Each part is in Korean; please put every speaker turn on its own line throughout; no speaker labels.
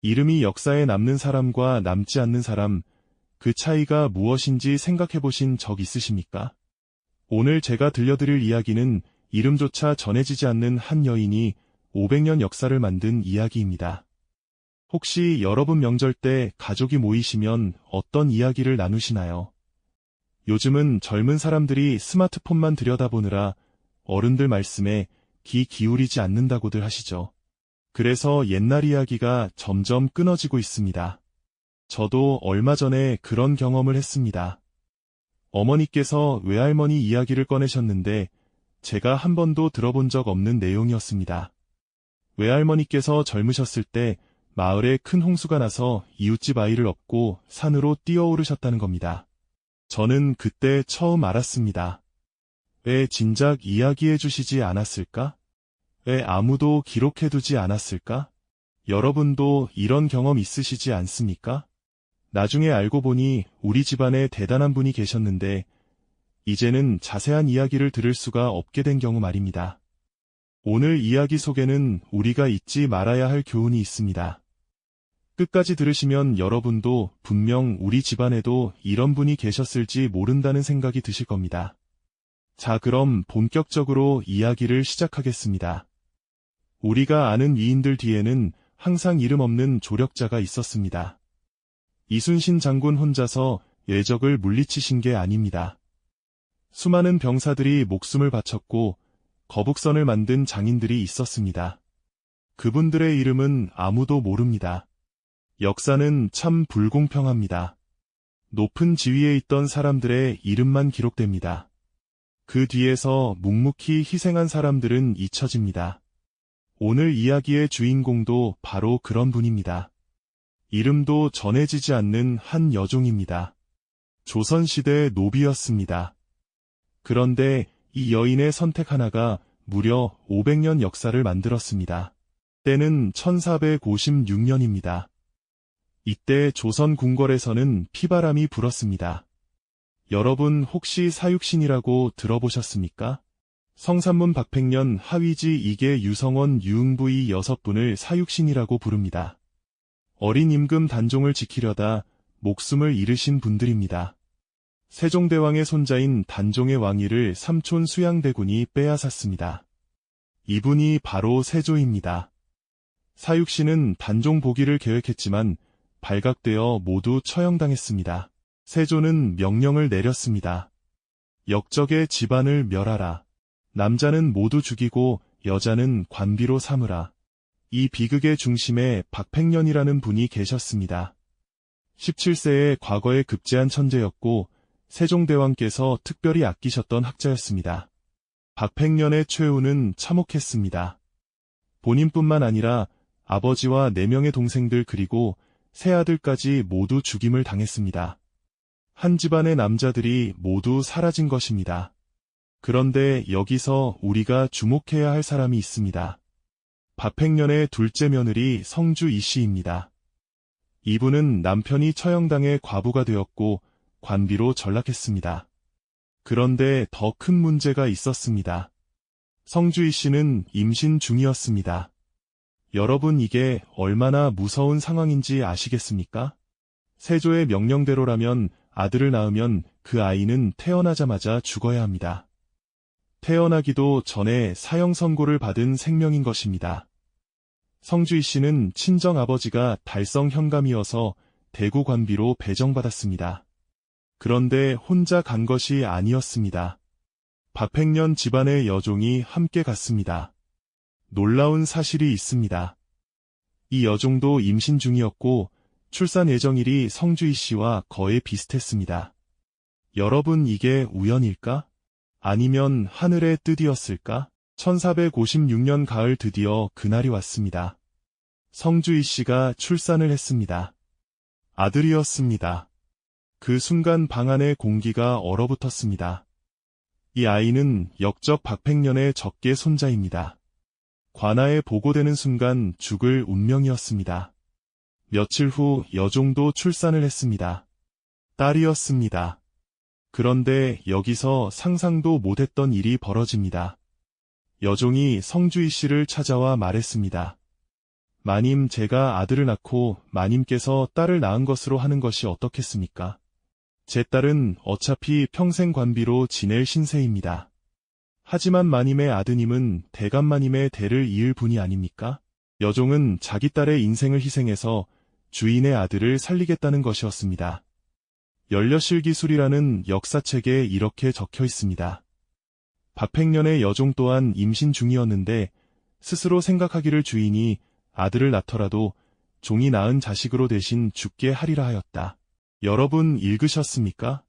이름이 역사에 남는 사람과 남지 않는 사람, 그 차이가 무엇인지 생각해 보신 적 있으십니까? 오늘 제가 들려드릴 이야기는 이름조차 전해지지 않는 한 여인이 500년 역사를 만든 이야기입니다. 혹시 여러분 명절 때 가족이 모이시면 어떤 이야기를 나누시나요? 요즘은 젊은 사람들이 스마트폰만 들여다보느라 어른들 말씀에 귀 기울이지 않는다고들 하시죠. 그래서 옛날 이야기가 점점 끊어지고 있습니다. 저도 얼마 전에 그런 경험을 했습니다. 어머니께서 외할머니 이야기를 꺼내셨는데 제가 한 번도 들어본 적 없는 내용이었습니다. 외할머니께서 젊으셨을 때 마을에 큰 홍수가 나서 이웃집 아이를 업고 산으로 뛰어오르셨다는 겁니다. 저는 그때 처음 알았습니다. 왜 진작 이야기해 주시지 않았을까? 왜 아무도 기록해두지 않았을까? 여러분도 이런 경험 있으시지 않습니까? 나중에 알고 보니 우리 집안에 대단한 분이 계셨는데 이제는 자세한 이야기를 들을 수가 없게 된 경우 말입니다. 오늘 이야기 속에는 우리가 잊지 말아야 할 교훈이 있습니다. 끝까지 들으시면 여러분도 분명 우리 집안에도 이런 분이 계셨을지 모른다는 생각이 드실 겁니다. 자, 그럼 본격적으로 이야기를 시작하겠습니다. 우리가 아는 위인들 뒤에는 항상 이름 없는 조력자가 있었습니다. 이순신 장군 혼자서 예적을 물리치신 게 아닙니다. 수많은 병사들이 목숨을 바쳤고 거북선을 만든 장인들이 있었습니다. 그분들의 이름은 아무도 모릅니다. 역사는 참 불공평합니다. 높은 지위에 있던 사람들의 이름만 기록됩니다. 그 뒤에서 묵묵히 희생한 사람들은 잊혀집니다. 오늘 이야기의 주인공도 바로 그런 분입니다. 이름도 전해지지 않는 한 여종입니다. 조선시대 노비였습니다. 그런데 이 여인의 선택 하나가 무려 500년 역사를 만들었습니다. 때는 1456년입니다. 이때 조선 궁궐에서는 피바람이 불었습니다. 여러분 혹시 사육신이라고 들어보셨습니까? 성산문 박팽년 하위지 이계 유성원 유응부이 6분을 사육신이라고 부릅니다. 어린 임금 단종을 지키려다 목숨을 잃으신 분들입니다. 세종대왕의 손자인 단종의 왕위를 삼촌 수양대군이 빼앗았습니다. 이분이 바로 세조입니다. 사육신은 단종 복위를 계획했지만 발각되어 모두 처형당했습니다. 세조는 명령을 내렸습니다. 역적의 집안을 멸하라. 남자는 모두 죽이고 여자는 관비로 삼으라. 이 비극의 중심에 박팽년이라는 분이 계셨습니다. 17세에 과거에 급제한 천재였고 세종대왕께서 특별히 아끼셨던 학자였습니다. 박팽년의 최후는 참혹했습니다. 본인뿐만 아니라 아버지와 4명의 동생들 그리고 세 아들까지 모두 죽임을 당했습니다. 한 집안의 남자들이 모두 사라진 것입니다. 그런데 여기서 우리가 주목해야 할 사람이 있습니다. 박팽년의 둘째 며느리 성주 이씨입니다. 이분은 남편이 처형당해 과부가 되었고 관비로 전락했습니다. 그런데 더 큰 문제가 있었습니다. 성주 이씨는 임신 중이었습니다. 여러분 이게 얼마나 무서운 상황인지 아시겠습니까? 세조의 명령대로라면 아들을 낳으면 그 아이는 태어나자마자 죽어야 합니다. 태어나기도 전에 사형 선고를 받은 생명인 것입니다. 성주희 씨는 친정 아버지가 달성 현감이어서 대구 관비로 배정받았습니다. 그런데 혼자 간 것이 아니었습니다. 박팽년 집안의 여종이 함께 갔습니다. 놀라운 사실이 있습니다. 이 여종도 임신 중이었고 출산 예정일이 성주희 씨와 거의 비슷했습니다. 여러분 이게 우연일까? 아니면 하늘의 뜻이었을까? 1456년 가을 드디어 그날이 왔습니다. 성주희 씨가 출산을 했습니다. 아들이었습니다. 그 순간 방 안의 공기가 얼어붙었습니다. 이 아이는 역적 박팽년의 적계 손자입니다. 관아에 보고되는 순간 죽을 운명이었습니다. 며칠 후 여종도 출산을 했습니다. 딸이었습니다. 그런데 여기서 상상도 못했던 일이 벌어집니다. 여종이 성주희 씨를 찾아와 말했습니다. 마님, 제가 아들을 낳고 마님께서 딸을 낳은 것으로 하는 것이 어떻겠습니까? 제 딸은 어차피 평생 관비로 지낼 신세입니다. 하지만 마님의 아드님은 대감마님의 대를 이을 분이 아닙니까? 여종은 자기 딸의 인생을 희생해서 주인의 아들을 살리겠다는 것이었습니다. 연려실기술이라는 역사책에 이렇게 적혀 있습니다. 박팽년의 여종 또한 임신 중이었는데 스스로 생각하기를 주인이 아들을 낳더라도 종이 낳은 자식으로 대신 죽게 하리라 하였다. 여러분 읽으셨습니까?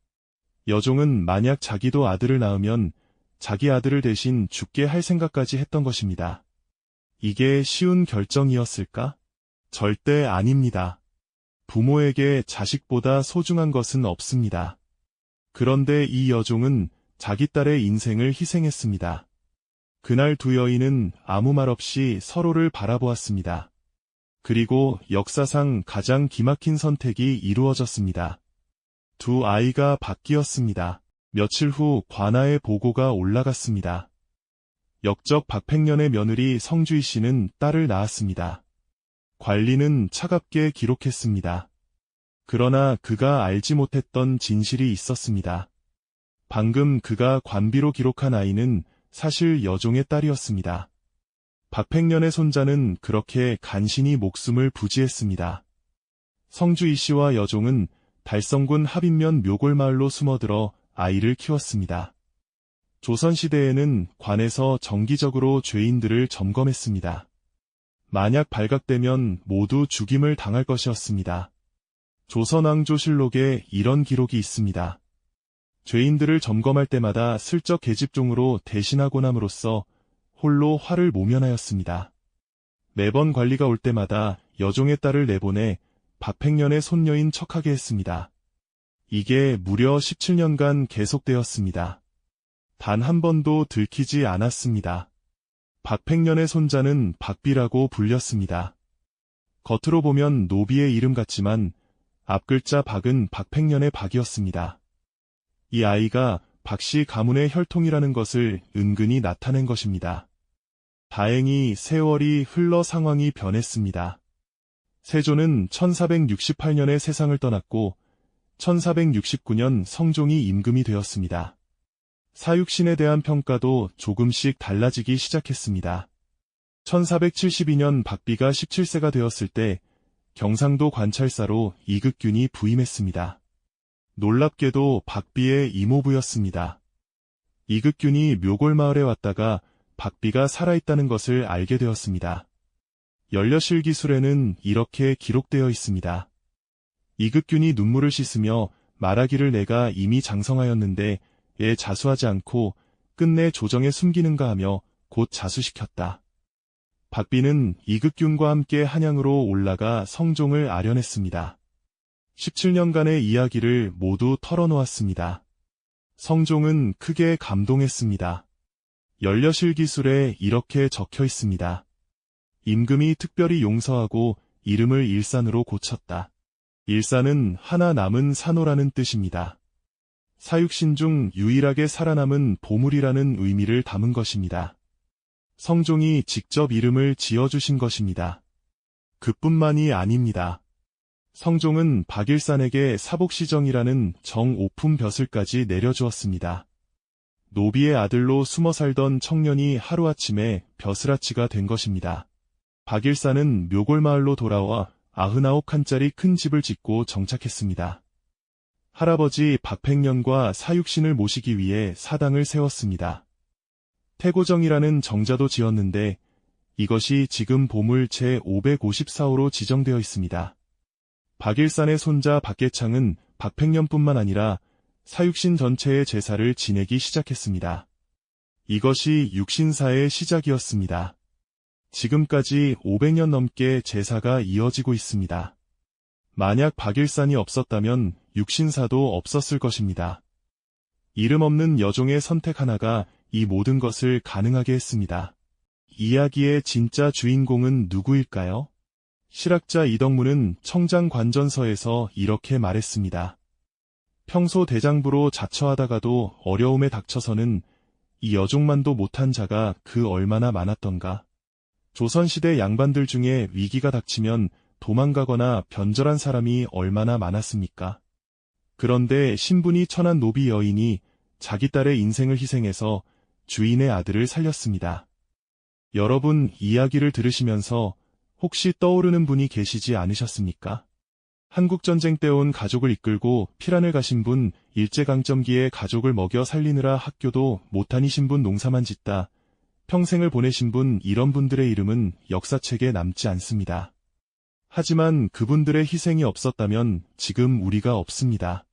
여종은 만약 자기도 아들을 낳으면 자기 아들을 대신 죽게 할 생각까지 했던 것입니다. 이게 쉬운 결정이었을까? 절대 아닙니다. 부모에게 자식보다 소중한 것은 없습니다. 그런데 이 여종은 자기 딸의 인생을 희생했습니다. 그날 두 여인은 아무 말 없이 서로를 바라보았습니다. 그리고 역사상 가장 기막힌 선택이 이루어졌습니다. 두 아이가 바뀌었습니다. 며칠 후 관아의 보고가 올라갔습니다. 역적 박팽년의 며느리 성주희 씨는 딸을 낳았습니다. 관리는 차갑게 기록했습니다. 그러나 그가 알지 못했던 진실이 있었습니다. 방금 그가 관비로 기록한 아이는 사실 여종의 딸이었습니다. 박팽년의 손자는 그렇게 간신히 목숨을 부지했습니다. 성주희 씨와 여종은 달성군 합인면 묘골마을로 숨어들어 아이를 키웠습니다. 조선시대에는 관에서 정기적으로 죄인들을 점검했습니다. 만약 발각되면 모두 죽임을 당할 것이었습니다. 조선왕조실록에 이런 기록이 있습니다. 죄인들을 점검할 때마다 슬쩍 계집종으로 대신하고 남으로써 홀로 화를 모면하였습니다. 매번 관리가 올 때마다 여종의 딸을 내보내 박팽년의 손녀인 척하게 했습니다. 이게 무려 17년간 계속되었습니다. 단 한 번도 들키지 않았습니다. 박팽년의 손자는 박비라고 불렸습니다. 겉으로 보면 노비의 이름 같지만 앞글자 박은 박팽년의 박이었습니다. 이 아이가 박씨 가문의 혈통이라는 것을 은근히 나타낸 것입니다. 다행히 세월이 흘러 상황이 변했습니다. 세조는 1468년에 세상을 떠났고 1469년 성종이 임금이 되었습니다. 사육신에 대한 평가도 조금씩 달라지기 시작했습니다. 1472년 박비가 17세가 되었을 때 경상도 관찰사로 이극균이 부임했습니다. 놀랍게도 박비의 이모부였습니다. 이극균이 묘골마을에 왔다가 박비가 살아있다는 것을 알게 되었습니다. 연려실기술에는 이렇게 기록되어 있습니다. 이극균이 눈물을 씻으며 말하기를 내가 이미 장성하였는데 에 자수하지 않고 끝내 조정에 숨기는가 하며 곧 자수시켰다. 박비는 이극균과 함께 한양으로 올라가 성종을 아련했습니다. 17년간의 이야기를 모두 털어놓았습니다. 성종은 크게 감동했습니다. 연려실기술에 이렇게 적혀 있습니다. 임금이 특별히 용서하고 이름을 일산으로 고쳤다. 일산은 하나 남은 산호라는 뜻입니다. 사육신 중 유일하게 살아남은 보물이라는 의미를 담은 것입니다. 성종이 직접 이름을 지어주신 것입니다. 그뿐만이 아닙니다. 성종은 박일산에게 사복시정이라는 정오품 벼슬까지 내려주었습니다. 노비의 아들로 숨어 살던 청년이 하루아침에 벼슬아치가 된 것입니다. 박일산은 묘골마을로 돌아와 99칸짜리 큰 집을 짓고 정착했습니다. 할아버지 박팽년과 사육신을 모시기 위해 사당을 세웠습니다. 태고정이라는 정자도 지었는데 이것이 지금 보물 제554호로 지정되어 있습니다. 박일산의 손자 박계창은 박팽년뿐만 아니라 사육신 전체의 제사를 지내기 시작했습니다. 이것이 육신사의 시작이었습니다. 지금까지 500년 넘게 제사가 이어지고 있습니다. 만약 박일산이 없었다면 육신사도 없었을 것입니다. 이름 없는 여종의 선택 하나가 이 모든 것을 가능하게 했습니다. 이야기의 진짜 주인공은 누구일까요? 실학자 이덕무는 청장관전서에서 이렇게 말했습니다. 평소 대장부로 자처하다가도 어려움에 닥쳐서는 이 여종만도 못한 자가 그 얼마나 많았던가. 조선시대 양반들 중에 위기가 닥치면 도망가거나 변절한 사람이 얼마나 많았습니까? 그런데 신분이 천한 노비 여인이 자기 딸의 인생을 희생해서 주인의 아들을 살렸습니다. 여러분, 이야기를 들으시면서 혹시 떠오르는 분이 계시지 않으셨습니까? 한국전쟁 때 온 가족을 이끌고 피란을 가신 분, 일제강점기에 가족을 먹여 살리느라 학교도 못 다니신 분, 농사만 짓다 평생을 보내신 분, 이런 분들의 이름은 역사책에 남지 않습니다. 하지만 그분들의 희생이 없었다면 지금 우리가 없습니다.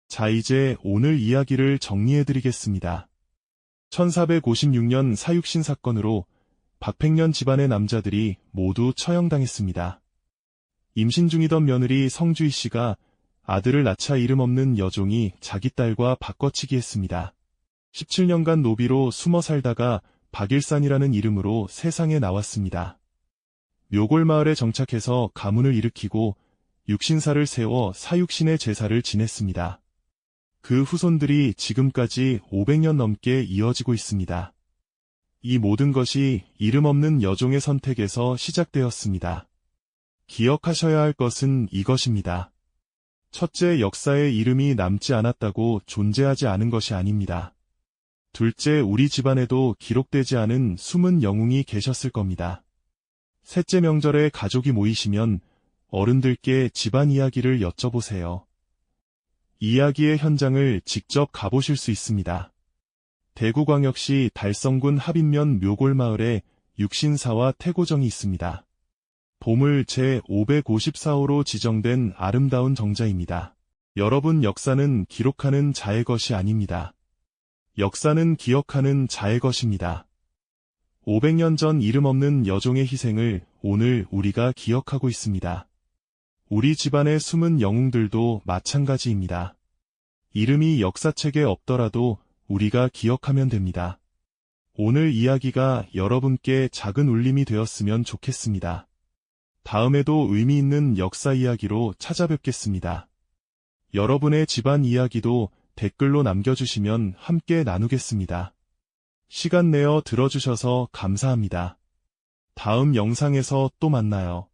자, 이제 오늘 이야기를 정리해드리겠습니다. 1456년 사육신 사건으로 박팽년 집안의 남자들이 모두 처형당했습니다. 임신 중이던 며느리 성주희 씨가 아들을 낳자 이름 없는 여종이 자기 딸과 바꿔치기 했습니다. 17년간 노비로 숨어 살다가 박일산이라는 이름으로 세상에 나왔습니다. 묘골마을에 정착해서 가문을 일으키고 육신사를 세워 사육신의 제사를 지냈습니다. 그 후손들이 지금까지 500년 넘게 이어지고 있습니다. 이 모든 것이 이름 없는 여종의 선택에서 시작되었습니다. 기억하셔야 할 것은 이것입니다. 첫째, 역사에 이름이 남지 않았다고 존재하지 않은 것이 아닙니다. 둘째, 우리 집안에도 기록되지 않은 숨은 영웅이 계셨을 겁니다. 셋째, 명절에 가족이 모이시면 어른들께 집안 이야기를 여쭤보세요. 이야기의 현장을 직접 가보실 수 있습니다. 대구광역시 달성군 합인면 묘골마을에 육신사와 태고정이 있습니다. 보물 제554호로 지정된 아름다운 정자입니다. 여러분, 역사는 기록하는 자의 것이 아닙니다. 역사는 기억하는 자의 것입니다. 500년 전 이름 없는 여종의 희생을 오늘 우리가 기억하고 있습니다. 우리 집안의 숨은 영웅들도 마찬가지입니다. 이름이 역사책에 없더라도 우리가 기억하면 됩니다. 오늘 이야기가 여러분께 작은 울림이 되었으면 좋겠습니다. 다음에도 의미 있는 역사 이야기로 찾아뵙겠습니다. 여러분의 집안 이야기도 댓글로 남겨주시면 함께 나누겠습니다. 시간 내어 들어주셔서 감사합니다. 다음 영상에서 또 만나요.